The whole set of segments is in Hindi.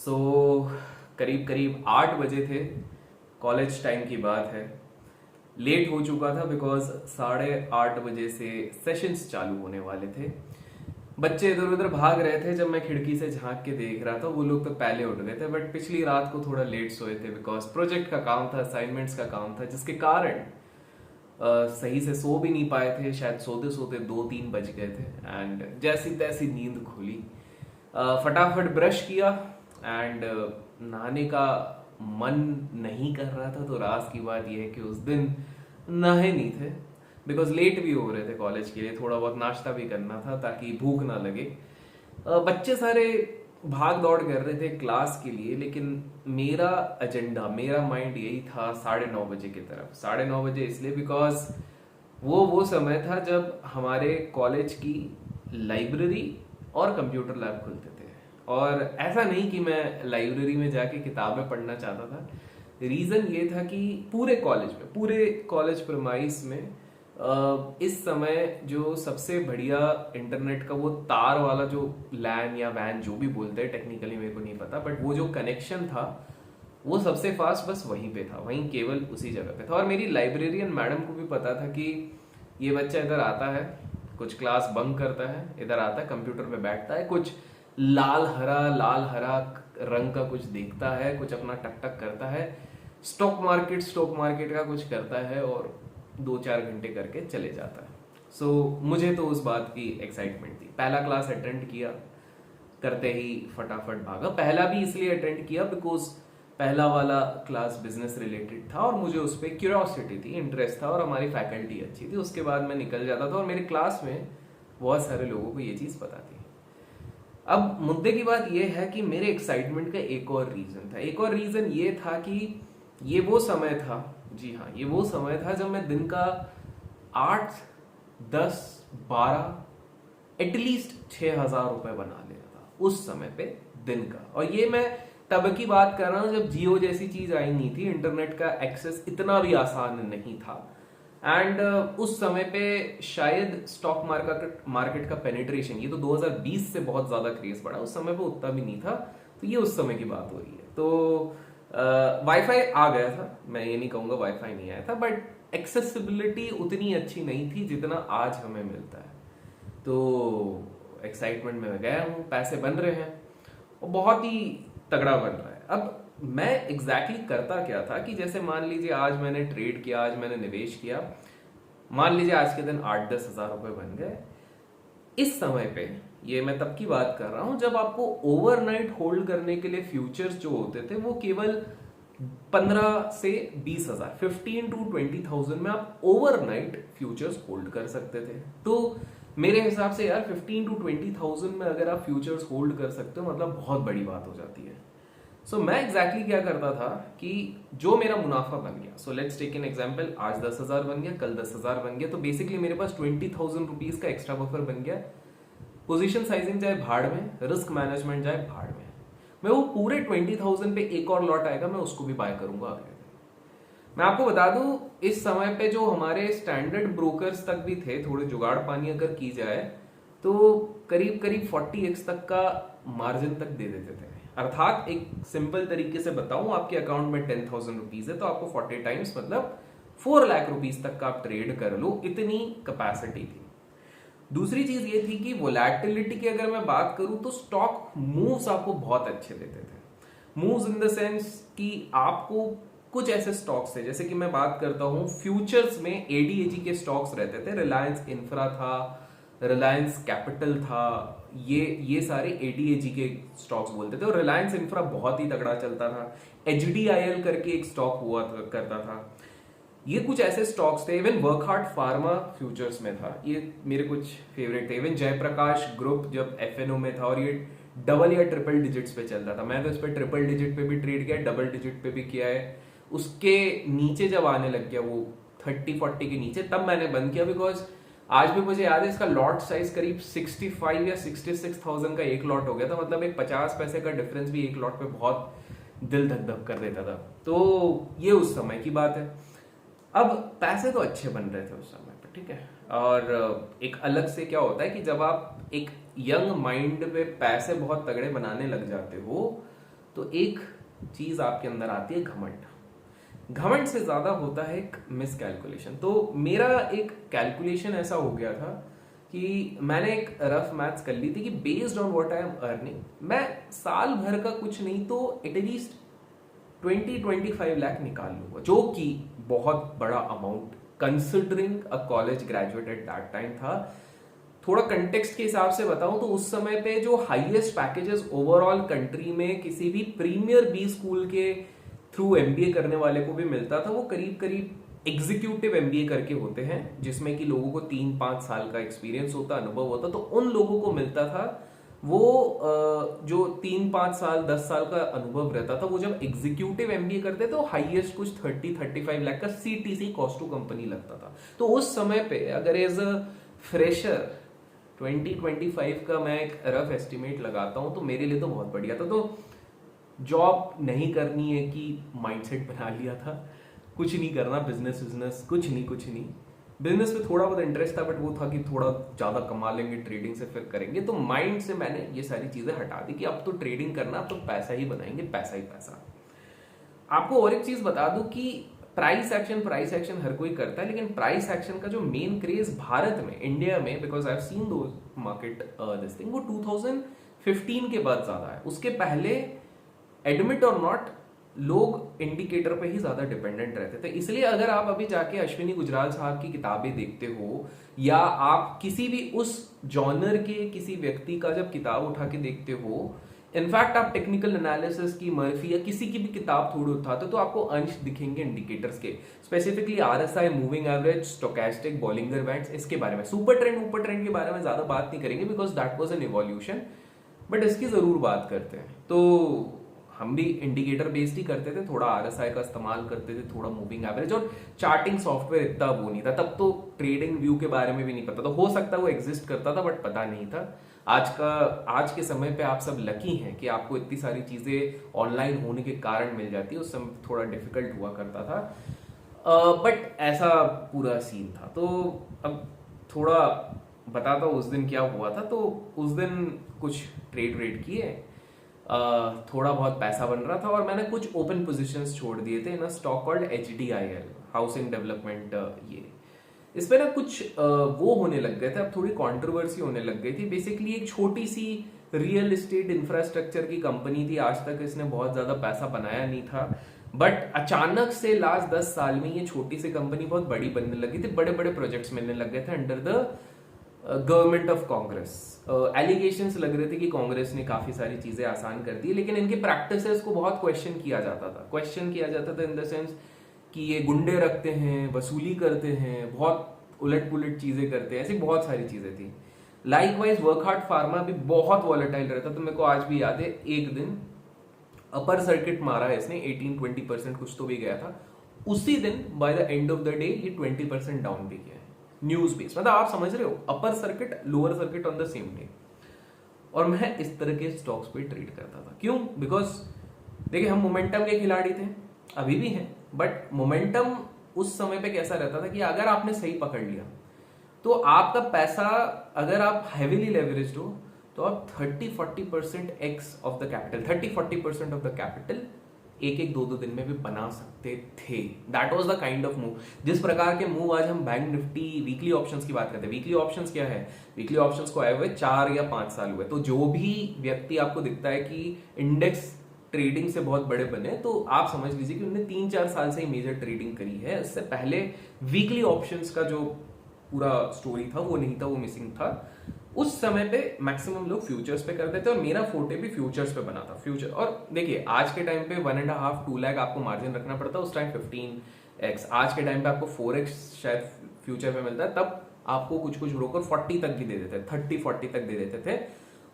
सो करीब करीब 8 बजे थे। कॉलेज टाइम की बात है। लेट हो चुका था बिकॉज 8:30 बजे से सेशंस चालू होने वाले थे। बच्चे इधर उधर भाग रहे थे। जब मैं खिड़की से झांक के देख रहा था वो लोग तो पहले उठ गए थे, बट पिछली रात को थोड़ा लेट सोए थे बिकॉज प्रोजेक्ट का काम था, असाइनमेंट्स का काम था, जिसके कारण सही से सो भी नहीं पाए थे। शायद सोते सोते 2-3 बज गए थे एंड जैसी तैसी नींद खुली। फटाफट ब्रश किया एंड नहाने का मन नहीं कर रहा था। तो राज की बात यह है कि उस दिन नहाए नहीं थे बिकॉज लेट भी हो रहे थे कॉलेज के लिए। थोड़ा बहुत नाश्ता भी करना था ताकि भूख ना लगे। बच्चे सारे भाग दौड़ कर रहे थे क्लास के लिए, लेकिन मेरा एजेंडा, मेरा माइंड यही था 9:30 बजे की तरफ। 9:30 बजे इसलिए बिकॉज वो समय था जब हमारे कॉलेज की लाइब्रेरी और कंप्यूटर लैब खुलते थे। और ऐसा नहीं कि मैं लाइब्रेरी में जाके किताबें पढ़ना चाहता था। रीज़न ये था कि पूरे कॉलेज प्रमाइस में इस समय जो सबसे बढ़िया इंटरनेट का वो तार वाला जो लैन या वैन जो भी बोलते हैं, टेक्निकली मेरे को नहीं पता, बट वो जो कनेक्शन था वो सबसे फास्ट बस वहीं पे था, वहीं केवल उसी जगह पे था। और मेरी लाइब्रेरियन मैडम को भी पता था कि ये बच्चा इधर आता है, कुछ क्लास बंक करता है, इधर आता है कंप्यूटर पे बैठता है, कुछ लाल हरा रंग का कुछ देखता है, कुछ अपना टक टक करता है, स्टॉक मार्केट का कुछ करता है और 2-4 घंटे करके चले जाता है। सो मुझे तो उस बात की एक्साइटमेंट थी। पहला क्लास अटेंड किया, करते ही फटाफट भागा। पहला भी इसलिए अटेंड किया बिकॉज पहला वाला क्लास बिजनेस रिलेटेड था और मुझे उस पर क्यूरियोसिटी थी, इंटरेस्ट था और हमारी फैकल्टी अच्छी थी। उसके बाद मैं निकल जाता था और मेरे क्लास में बहुत सारे लोगों को ये चीज़ पता थी। अब मुद्दे की बात यह है कि मेरे एक्साइटमेंट का एक और रीज़न था। एक और रीज़न ये था कि ये वो समय था, जी हाँ, ये वो समय था जब मैं दिन का 8, 10, 12 एटलीस्ट 6,000 रुपए बना लेता था उस समय पे दिन का। और ये मैं तब की बात कर रहा हूं जब जियो जैसी चीज आई नहीं थी, इंटरनेट का एक्सेस इतना भी आसान नहीं था। एंड उस समय पे शायद स्टॉक मार्केट का पेनिट्रेशन, ये तो 2020 से बहुत ज्यादा क्रेज बढ़ा, उस समय पे उतना भी नहीं था। तो ये उस समय की बात हो रही है। तो वाईफाई आ गया था, मैं ये नहीं कहूंगा वाईफाई नहीं आया था, बट एक्सेसिबिलिटी उतनी अच्छी नहीं थी जितना आज हमें मिलता है। तो एक्साइटमेंट में गया हूँ, पैसे बन रहे हैं और बहुत ही तगड़ा बन रहा है। अब मैं एग्जैक्टली करता क्या था कि जैसे मान लीजिए आज मैंने ट्रेड किया, आज मैंने निवेश किया, मान लीजिए आज के दिन 8-10 हजार रुपए बन गए। इस समय पे, ये मैं तब की बात कर रहा हूं जब आपको ओवरनाइट होल्ड करने के लिए फ्यूचर्स जो होते थे वो केवल 15 से 20 हजार, 15 to 20,000 में आप ओवरनाइट फ्यूचर्स होल्ड कर सकते थे। तो मेरे हिसाब से यार 15 to 20,000 में अगर आप फ्यूचर्स होल्ड कर सकते हो मतलब बहुत बड़ी बात हो जाती है। सो मैं एग्जैक्टली क्या करता था कि जो मेरा मुनाफा बन गया, so let's take an example, आज 10,000 बन गया, कल 10,000 बन गया, तो बेसिकली मेरे पास 20,000 रुपीज का एक्स्ट्रा बफर बन गया। पोजीशन साइजिंग जाए भाड़ में, रिस्क मैनेजमेंट जाए भाड़ में, मैं वो पूरे 20,000 पे एक और लॉट आएगा, मैं उसको भी बाय करूंगा अगले दिन। मैं आपको बता दूं इस समय पे जो हमारे स्टैंडर्ड ब्रोकर्स तक भी थे, थोड़े जुगाड़ पानी अगर की जाए तो करीब करीब 40x तक का मार्जिन तक दे देते थे। अर्थात एक सिंपल तरीके से बताऊं, आपके अकाउंट में 10,000 रुपीज है तो आपको 40 टाइम्स मतलब 4 लाख रुपीज तक का आप ट्रेड कर लो, इतनी कैपेसिटी थी। दूसरी चीज ये थी कि वोलैटिलिटी की अगर मैं बात करूं तो स्टॉक मूव्स आपको बहुत अच्छे देते थे। मूव्स इन द सेंस कि आपको कुछ ऐसे स्टॉक्स थे, जैसे कि मैं बात करता हूं फ्यूचर्स में एडीएजी के स्टॉक्स रहते थे, रिलायंस इंफ्रा था, रिलायंस कैपिटल था, ये सारे एडीएजी के स्टॉक्स बोलते थे। और रिलायंस इंफ्रा बहुत ही तगड़ा चलता था। एचडीआईएल करके एक स्टॉक हुआ करता था। ये कुछ ऐसे स्टॉक्स थे। इवन वर्कहार्ट फार्मा फ्यूचर्स में था, ये मेरे कुछ फेवरेट थे। इवन जयप्रकाश ग्रुप जब एफएनओ में था और ये डबल या ट्रिपल डिजिट्स पे चलता था, मैं तो इस पे ट्रिपल डिजिट पे भी ट्रेड किया, डबल डिजिट पे भी किया है। उसके नीचे जब आने लग गया वो 30-40 के नीचे, तब मैंने बंद किया बिकॉज आज भी मुझे याद है इसका लॉट साइज करीब 65 या 66,000 का एक लॉट हो गया था। मतलब एक 50 पैसे का डिफरेंस भी एक लॉट पे बहुत दिल धक धक कर देता था। तो ये उस समय की बात है। अब पैसे तो अच्छे बन रहे थे उस समय पे, ठीक है। और एक अलग से क्या होता है कि जब आप एक यंग माइंड पे पैसे बहुत तगड़े बनाने लग जाते हो तो एक चीज आपके अंदर आती है घमंड। घमंड से ज्यादा होता है एक मिस कैलकुलेशन। तो मेरा एक कैलकुलेशन ऐसा हो गया था कि मैंने एक रफ मैथ्स कर ली थी कि based on what I am earning मैं साल भर का कुछ नहीं तो एटलीस्ट 20-25 लाख निकाल लूंगा, जो कि बहुत बड़ा amount considering a college graduate at that time था। थोड़ा कंटेक्स्ट के हिसाब से बताऊं तो उस समय पे जो हाईएस्ट पैकेजेस ओवरऑल कंट्री में किसी भी प्रीमियर बी स्कूल के थ्रू एमबीए करने वाले को भी मिलता था, वो करीब करीब एग्जीक्यूटिव एमबीए करके होते हैं, जिसमें कि लोगों को 3-5 साल का एक्सपीरियंस होता, अनुभव होता। तो उन लोगों को मिलता था वो जो 3-5 साल 10 साल का अनुभव रहता था, वो जब एग्जीक्यूटिव एमबीए करते तो हाईएस्ट कुछ 30-35 लाख का सीटीसी कॉस्ट टू कंपनी लगता था। तो उस समय पे अगर एज अ फ्रेशर 20-25 का मैं एक रफ एस्टिमेट लगाता हूं तो मेरे लिए तो बहुत बढ़िया था। तो जॉब नहीं करनी है कि माइंडसेट बना लिया था, कुछ नहीं करना, बिजनेस कुछ नहीं। बिजनेस में थोड़ा बहुत इंटरेस्ट था, बट वो था कि थोड़ा ज्यादा कमा लेंगे, ट्रेडिंग से फिर करेंगे। तो माइंड से मैंने ये सारी चीजें हटा दी कि अब तो ट्रेडिंग करना, अब तो पैसा ही बनाएंगे, पैसा ही पैसा। आपको और एक चीज बता दूं कि प्राइस एक्शन हर कोई करता है, लेकिन प्राइस एक्शन का जो मेन क्रेज भारत में, इंडिया में, because I have seen those market this thing, वो 2015 के बाद ज्यादा है। उसके पहले एडमिट और नॉट लोग इंडिकेटर पे ही ज्यादा डिपेंडेंट रहते थे। इसलिए अगर आप अभी जाके अश्विनी गुजराल साहब की किताबें देखते हो, या आप किसी भी उस जॉनर के किसी व्यक्ति का जब किताब उठा के देखते हो, इनफैक्ट आप टेक्निकल एनालिसिस की, मर्फी या किसी की भी किताब थोड़ी उठाते हो, तो आपको अंश दिखेंगे इंडिकेटर्स के, specifically RSI, moving average, stochastic, Bollinger bands, इसके बारे में। सुपर ट्रेंड के बारे में ज्यादा बात नहीं करेंगे because that was an evolution, but इसकी जरूर बात करते हैं। तो हम भी इंडिकेटर बेस्ड ही करते थे, थोड़ा आरएसआई का इस्तेमाल करते थे, थोड़ा मूविंग एवरेज, और चार्टिंग सॉफ्टवेयर इतना वो नहीं था तब। तो ट्रेडिंग व्यू के बारे में भी नहीं पता था, हो सकता है वो एग्जिस्ट करता था बट पता नहीं था। आज के समय पे आप सब लकी हैं कि आपको इतनी सारी चीजें ऑनलाइन होने के कारण मिल जाती है। उस समय थोड़ा डिफिकल्ट हुआ करता था, बट ऐसा पूरा सीन था। तो अब थोड़ा बताता हूँ उस दिन क्या हुआ था। तो उस दिन कुछ ट्रेड किए, थोड़ा बहुत पैसा बन रहा था, और मैंने कुछ ओपन पोजीशंस छोड़ दिए थे in stock called HDIL, housing development. ये इसमें ना कुछ वो होने लग गए थे, अब थोड़ी कंट्रोवर्सी होने लग गई थी। बेसिकली एक छोटी सी रियल एस्टेट इंफ्रास्ट्रक्चर की कंपनी थी, आज तक इसने बहुत ज्यादा पैसा बनाया नहीं था, बट अचानक से लास्ट 10 साल में ये छोटी सी कंपनी बहुत बड़ी बनने लगी थी, बड़े बड़े प्रोजेक्ट्स मिलने लग गए थे under the government of Congress. Allegations लग रहे थे कि कांग्रेस ने काफी सारी चीजें आसान कर दी, लेकिन इनके प्रैक्टिसेस को बहुत क्वेश्चन किया जाता था इन द सेंस कि ये गुंडे रखते हैं, वसूली करते हैं, बहुत उलट पुलट चीजें करते हैं, ऐसी बहुत सारी चीजें थी। लाइकवाइज वर्कहार्ट फार्मा भी बहुत वॉलेटाइल रहता। तो मेरे को आज भी याद है, एक दिन अपर सर्किट मारा है इसने, 18-20% कुछ तो भी गया था। उसी दिन by the end of the day ये 20% डाउन भी गया है, न्यूज बेस। मतलब आप समझ रहे हो, upper circuit lower circuit on the same day. और मैं इस तरह के स्टॉक्स पे ट्रेड करता था। क्यों? बिकॉज देखिए, हम मोमेंटम के खिलाड़ी थे, अभी भी हैं, बट मोमेंटम उस समय पे कैसा रहता था कि अगर आपने सही पकड़ लिया तो आपका पैसा, अगर आप हैवीली लेवरेज्ड हो, तो आप 30-40% x of the capital, 30-40% of the capital एक दो दिन में भी बना सकते थे। That was the kind of move. जिस प्रकार के मूव आज हम बैंक निफ्टी वीकली ऑप्शंस की बात करते हैं, वीकली ऑप्शंस क्या है? वीकली ऑप्शंस को आए हुए 4 या 5 साल हुए। तो जो भी व्यक्ति आपको दिखता है कि इंडेक्स ट्रेडिंग से बहुत बड़े बने, तो आप समझ लीजिए कि उन्होंने 3-4 साल से ही मेजर ट्रेडिंग करी है। इससे पहले वीकली ऑप्शंस का जो पूरा स्टोरी था वो नहीं था, वो मिसिंग था। उस समय पे मैक्सिमम लोग फ्यूचर्स पे करते थे, और मेरा फोटे भी फ्यूचर्स पे बना था। फ्यूचर, और देखिए आज के टाइम पे 1.5-2 लाख आपको मार्जिन रखना पड़ता है, उस टाइम 15x। आज के टाइम पे आपको 4x शायद फ्यूचर पे मिलता है, तब आपको कुछ ब्रोकर 40 तक भी दे देते थे, 30-40 तक दे देते थे।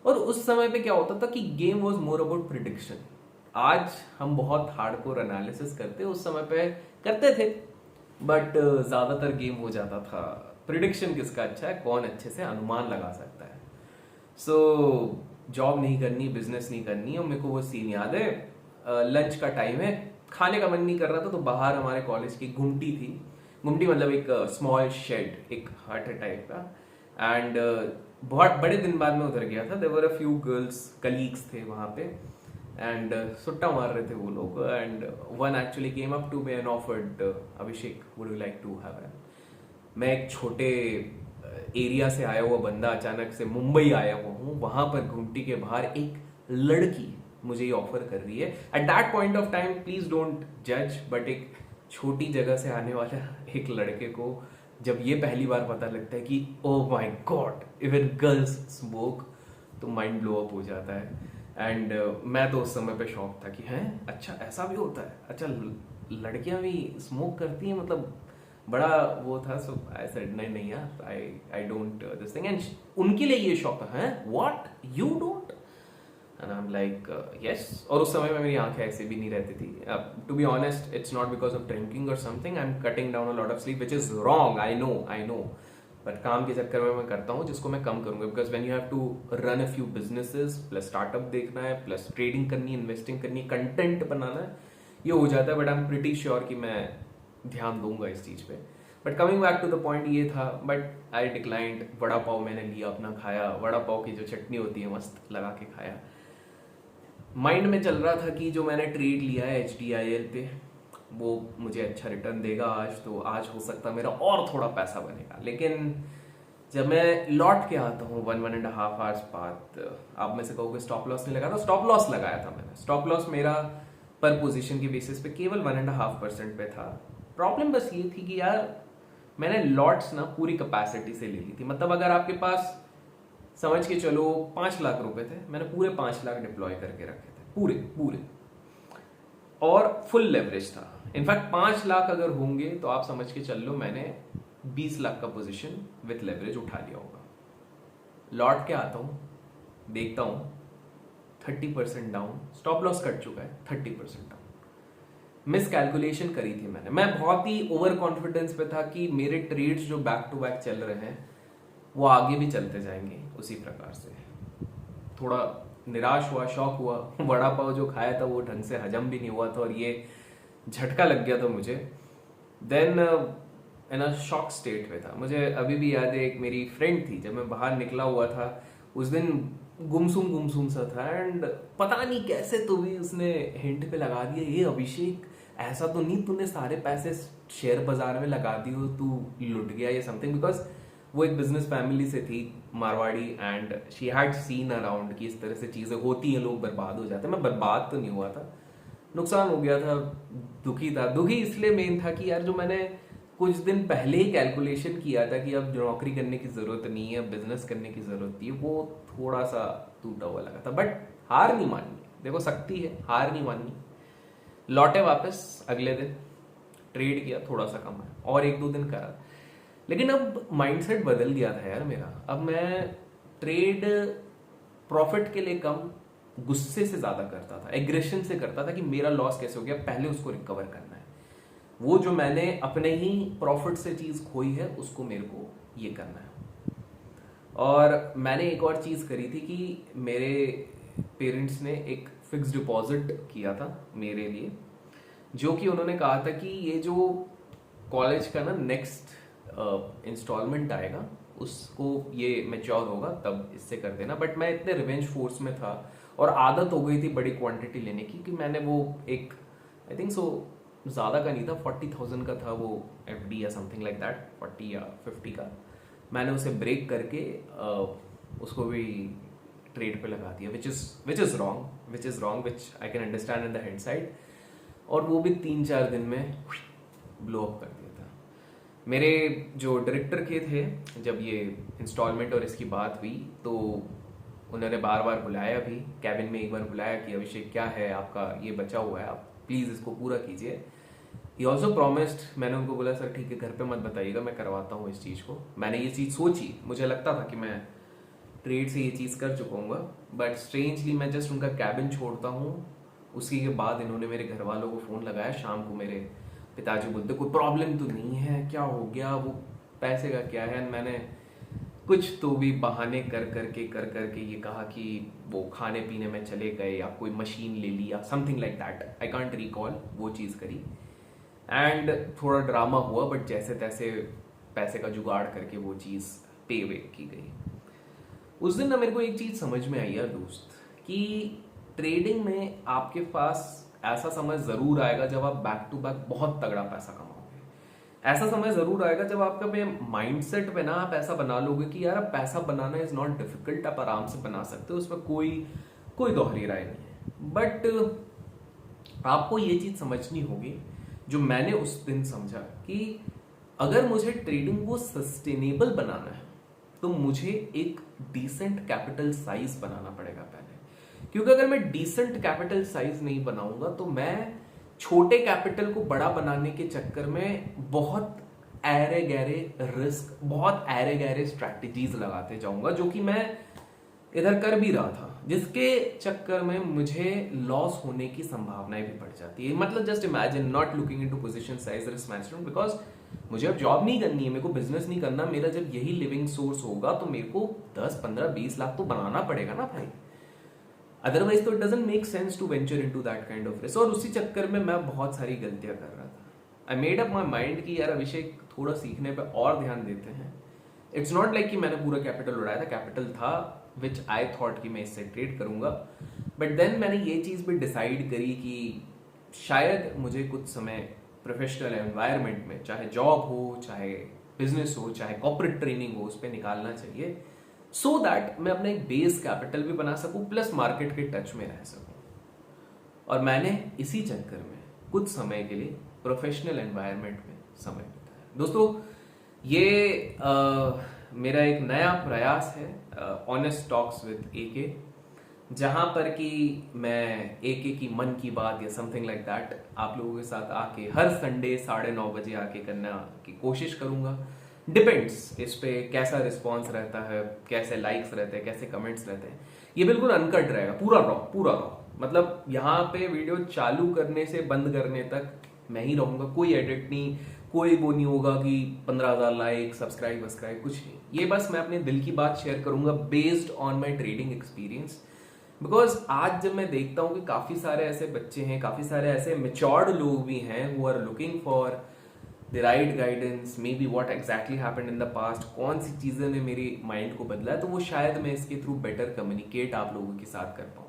और उस समय पे क्या होता था कि game was more about prediction. आज हम बहुत हार्डकोर एनालिसिस करते, उस समय पे करते थे, बट ज्यादातर गेम हो जाता था प्रिडिक्शन किसका अच्छा है, कौन अच्छे से अनुमान लगा सकता है। सो जॉब नहीं करनी, बिजनेस नहीं करनी। और मेरे को वो सीन याद है, लंच का टाइम है, खाने का मन नहीं कर रहा था, तो बाहर हमारे कॉलेज की गुमटी थी। गुमटी मतलब एक स्मॉल शेड, एक हट टाइप का। एंड बहुत बड़े दिन बाद में उधर गया था। There were a few girls colleagues थे वहां पे, एंड सुट्टा मार रहे थे वो लोग, and one actually came up to me and offered, Abhishek would you like to have an. मैं एक छोटे एरिया से आया हुआ बंदा, अचानक से मुंबई आया हुआ हूँ, वहां पर घुमटी के बाहर एक लड़की मुझे ये ऑफर कर रही है। At that point of time, please don't जज, बट एक छोटी जगह से आने वाला एक लड़के को जब ये पहली बार पता लगता है कि oh my God even girls smoke, तो माइंड ब्लो अप हो जाता है। एंड मैं तो उस समय पे शॉक था कि हैं अच्छा ऐसा भी होता है, अच्छा लड़कियां भी स्मोक करती हैं, मतलब बड़ा वो था। सो आई सेड नहीं नहीं यार, I don't this thing. And उनके लिए ये शॉक था, हैं what you don't, and I am like yes. और उस समय में मेरी आंखें ऐसे भी नहीं रहती थी। To be honest, it's not because of drinking और something, I am cutting down a lot of sleep, which is wrong, I know, but काम के चक्कर में मैं करता हूँ जिसको मैं कम करूंगा। Because when you have to run a few businesses, plus startup देखना है, प्लस ट्रेडिंग करनी है, इन्वेस्टिंग करनी है, कंटेंट बनाना है, ये हो जाता है। But I am pretty sure कि मैं ध्यान दूंगा इस चीज पे। But coming back to the point, ये था, but I declined. Vada pav मैंने लिया, अपना खाया, वड़ा पाव की जो चटनी होती है मस्त लगा के खाया। माइंड में चल रहा था कि जो मैंने ट्रेड लिया है HDIL पे, वो मुझे अच्छा रिटर्न देगा आज, तो आज हो सकता मेरा और थोड़ा पैसा बनेगा। लेकिन जब मैं लौट के आता हूँ 1.5 आवर्स बाद, आप में से कहोगे स्टॉप लॉस नहीं लगा, तो स्टॉप लॉस लगाया था मैंने। स्टॉप लॉस मेरा पर पोजीशन के बेसिस पे केवल 1.5% पे था। प्रॉब्लम बस ये थी कि यार मैंने लॉट्स ना पूरी कैपेसिटी से ले ली थी। मतलब अगर आपके पास समझ के चलो 5 लाख रुपए थे, मैंने पूरे 5 लाख डिप्लॉय करके रखे थे, पूरे, और फुल लेवरेज था। इनफैक्ट 5 लाख अगर होंगे तो आप समझ के चल लो मैंने 20 लाख का पोजीशन विथ लेवरेज उठा लिया होगा। लौट के आता हूं, देखता हूं 30% डाउन, स्टॉप लॉस कट चुका है, 30% डाउन। मिस कैलकुलेशन करी थी मैंने। मैं बहुत ही ओवर कॉन्फिडेंस पे था कि मेरे ट्रेड्स जो बैक टू बैक चल रहे हैं वो आगे भी चलते जाएंगे उसी प्रकार से। थोड़ा निराश हुआ, शॉक हुआ। वड़ा पाव जो खाया था वो ढंग से हजम भी नहीं हुआ था, और ये झटका लग गया था मुझे। Then in a shock state में था। मुझे अभी भी याद है, एक मेरी फ्रेंड थी, जब मैं बाहर निकला हुआ था उस दिन, गुमसुम सा था, एंड पता नहीं कैसे तो भी उसने हिंट पे लगा दिया, ये अभिषेक ऐसा तो नहीं तूने सारे पैसे शेयर बाजार में लगा दी हो, तू लुट गया या समथिंग। बिकॉज वो एक बिजनेस फैमिली से थी, Marwari, and she had seen around कि इस तरह से चीजें होती हैं, लोग बर्बाद हो जाते हैं। मैं बर्बाद तो नहीं हुआ था, नुकसान हो गया था, दुखी था। दुखी इसलिए मेन था कि यार जो मैंने कुछ दिन पहले ही कैलकुलेशन किया था कि अब नौकरी करने की जरूरत नहीं है, बिजनेस करने की जरूरत थी, वो थोड़ा सा टूटा हुआ लगा था। बट हार नहीं माननी, देखो शक्ति है, हार नहीं माननी। लौटे वापस अगले दिन, ट्रेड किया, थोड़ा सा कम है, और 1-2 दिन करा। लेकिन अब माइंडसेट बदल गया था यार मेरा। अब मैं ट्रेड प्रॉफिट के लिए कम, गुस्से से ज्यादा करता था, एग्रेशन से करता था कि मेरा लॉस कैसे हो गया, पहले उसको रिकवर करना है। वो जो मैंने अपने ही प्रॉफिट से चीज खोई है उसको मेरे को ये करना है। और मैंने एक और चीज करी थी कि मेरे पेरेंट्स ने एक फिक्स डिपॉजिट किया था मेरे लिए, जो कि उन्होंने कहा था कि ये जो कॉलेज का ना नेक्स्ट इंस्टॉलमेंट आएगा उसको, ये मैच्योर होगा तब इससे कर देना। बट मैं इतने रिवेंज फोर्स में था और आदत हो गई थी बड़ी क्वांटिटी लेने की, कि मैंने वो एक, आई थिंक सो ज़्यादा का नहीं था, 40,000 का था वो FD या समथिंग लाइक दैट, 40 या 50 का। मैंने उसे ब्रेक करके उसको भी ट्रेड पे लगा दिया, which is wrong, which I can understand in the hand side. और वो भी 3-4 दिन में ब्लो अप कर दिया था। मेरे जो डायरेक्टर के थे, जब ये इंस्टॉलमेंट और इसकी बात हुई तो उन्होंने बार बार बुलाया, भी कैबिन में एक बार बुलाया कि अभिषेक क्या है आपका, ये बचा हुआ है, आप प्लीज इसको पूरा कीजिए। He also promised. मैंने उनको बोला सर ठीक है, घर पे मत बताइएगा, मैं करवाता हूँ इस चीज़ को। मैंने ये चीज़ सोची, मुझे लगता था कि मैं ट्रेड से ये चीज़ कर चुका हूँ, बट स्ट्रेंजली मैं जस्ट उनका कैबिन छोड़ता हूँ, उसी के बाद इन्होंने मेरे घर वालों को फ़ोन लगाया शाम को। मेरे पिताजी बोलते कोई प्रॉब्लम तो नहीं है, क्या हो गया, वो पैसे का क्या है। मैंने कुछ तो भी बहाने कर करके ये कहा कि वो खाने पीने में चले गए या कोई मशीन ले ली या something like that, I can't recall, वो चीज़ करी। एंड थोड़ा ड्रामा हुआ, बट जैसे तैसे पैसे का जुगाड़ करके वो चीज़ पे वे की गई। उस दिन ना मेरे को एक चीज़ समझ में आई यार दोस्त, कि ट्रेडिंग में आपके पास ऐसा समय जरूर आएगा जब आप बैक टू बैक बहुत तगड़ा पैसा कमाओगे। ऐसा समय जरूर आएगा जब आपका पे माइंडसेट पे ना आप ऐसा बना लोगे कि यार अब पैसा बनाना इज नॉट डिफिकल्ट, आप आराम से बना सकते हो, उसमें कोई कोई दोहरी राय नहीं है। बट आपको ये चीज समझनी होगी जो मैंने उस दिन समझा कि अगर मुझे ट्रेडिंग को सस्टेनेबल बनाना है तो मुझे एक डिसेंट कैपिटल साइज बनाना पड़ेगा पहले। क्योंकि अगर मैं डिसेंट कैपिटल साइज नहीं बनाऊंगा तो मैं छोटे कैपिटल को बड़ा बनाने के चक्कर में बहुत ऐरे गहरे रिस्क, बहुत ऐरे गहरे स्ट्रैटेजीज लगाते जाऊंगा, जो कि मैं इधर कर भी रहा था, जिसके चक्कर में मुझे लॉस होने की संभावनाएं भी बढ़ जाती है। मतलब just imagine not looking into position size risk management, because मुझे अब जॉब नहीं करनी है, मेरे को बिजनेस नहीं करना, मेरा जब यही लिविंग सोर्स होगा तो मेरे को 10, 15, 20 लाख तो बनाना पड़ेगा ना भाई, अदरवाइज तो it doesn't make sense to venture into that kind of risk. और उसी चक्कर में मैं बहुत सारी गलतियां कर रहा था। I made up my mind कि यार अभिषेक थोड़ा सीखने पे और ध्यान देते हैं। इट्स नॉट लाइक कि मैंने पूरा कैपिटल उड़ाया था, कैपिटल था विच आई थॉट कि मैं इससे ट्रेड करूंगा। बट देन मैंने ये चीज भी डिसाइड करी कि शायद मुझे कुछ समय प्रोफेशनल एनवायरनमेंट में, चाहे जॉब हो, चाहे बिजनेस हो, चाहे कॉर्पोरेट ट्रेनिंग हो, उस पर निकालना चाहिए, सो दैट मैं अपना एक बेस कैपिटल भी बना सकूं प्लस मार्केट के टच में रह सकूं। और मैंने इसी चक्कर में कुछ समय के लिए प्रोफेशनल एनवायरनमेंट में समय बिताया। दोस्तों ये मेरा एक नया प्रयास है, ऑनेस्ट टॉक्स विद एके, जहां पर कि मैं एके की मन की बात या समथिंग लाइक दैट आप लोगों के साथ आके हर संडे 9:30 बजे आके करने की कोशिश करूंगा। डिपेंड्स इस पे कैसा रिस्पॉन्स रहता है, कैसे लाइक्स रहते हैं, कैसे कमेंट्स रहते हैं। ये बिल्कुल अनकट रहेगा, पूरा रॉ। मतलब यहाँ पे वीडियो चालू करने से बंद करने तक मैं ही रहूंगा, कोई एडिट नहीं, कोई वो नहीं होगा कि 15,000 लाइक, सब्सक्राइब, कुछ नहीं। ये बस मैं अपने दिल की बात शेयर करूंगा based on my trading experience. Because आज जब मैं देखता हूँ कि काफी सारे ऐसे बच्चे हैं, काफी सारे ऐसे मेच्योर्ड लोग भी हैं who are looking for the right guidance, maybe what exactly happened in the past, कौन सी चीजें ने मेरी माइंड को बदला है, तो वो शायद मैं इसके थ्रू बेटर कम्युनिकेट आप लोगों के साथ कर पाऊंगा।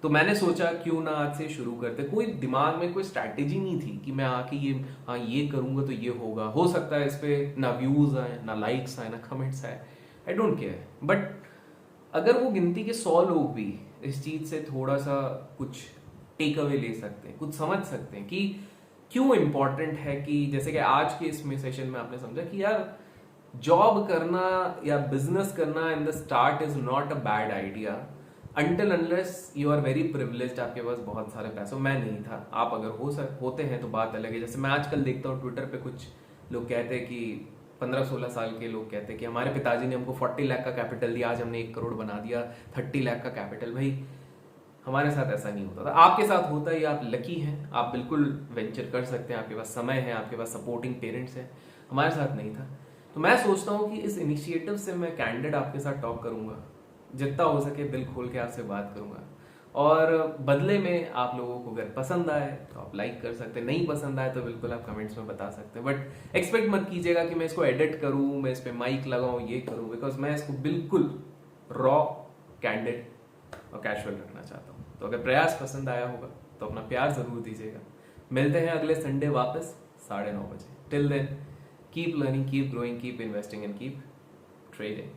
तो मैंने सोचा क्यों ना आज से शुरू करते। कोई दिमाग में कोई स्ट्रैटेजी नहीं थी कि मैं आके ये करूंगा तो ये होगा। हो सकता है इस पे ना व्यूज आए, ना लाइक्स आए, ना कमेंट्स आए, आई डोंट केयर। बट अगर वो गिनती के 100 लोग भी इस चीज से थोड़ा सा कुछ टेक अवे ले सकते हैं, कुछ समझ सकते हैं कि क्यों इंपॉर्टेंट है, कि जैसे कि आज के इसमें सेशन में आपने समझा कि यार जॉब करना या बिजनेस करना in the start is not a bad idea until unless you are very privileged, आपके पास बहुत सारे पैसे। मैं नहीं था, आप अगर होते हैं तो बात अलग है। जैसे मैं आजकल देखता हूँ ट्विटर पे कुछ लोग कहते हैं कि 15-16 साल के लोग कहते हैं कि हमारे पिताजी ने हमको 40 लाख का कैपिटल दिया, आज हमने 1 करोड़ बना दिया, 30 लाख का कैपिटल। भाई हमारे साथ ऐसा नहीं होता था, आपके साथ होता है, आप लकी हैं, आप बिल्कुल वेंचर कर सकते हैं, आपके पास समय है, आपके पास सपोर्टिंग पेरेंट्स हैं। हमारे साथ नहीं था। तो मैं सोचता हूँ कि इस इनिशिएटिव से मैं कैंडिड आपके साथ टॉक करूंगा, जितना हो सके दिल खोल के आपसे बात करूंगा, और बदले में आप लोगों को अगर पसंद आए तो आप लाइक कर सकते हैं, नहीं पसंद आए तो बिल्कुल आप कमेंट्स में बता सकते हैं। बट एक्सपेक्ट मत कीजिएगा कि मैं इसको एडिट करूं, मैं इस पर माइक लगाऊं, ये करूं, बिकॉज मैं इसको बिल्कुल रॉ, कैंडिड और कैजुअल रखना चाहता हूं। तो अगर प्रयास पसंद आया होगा तो अपना प्यार जरूर दीजिएगा। मिलते हैं अगले संडे वापस 9:30 बजे। Till then keep learning, keep growing, keep investing and keep trading.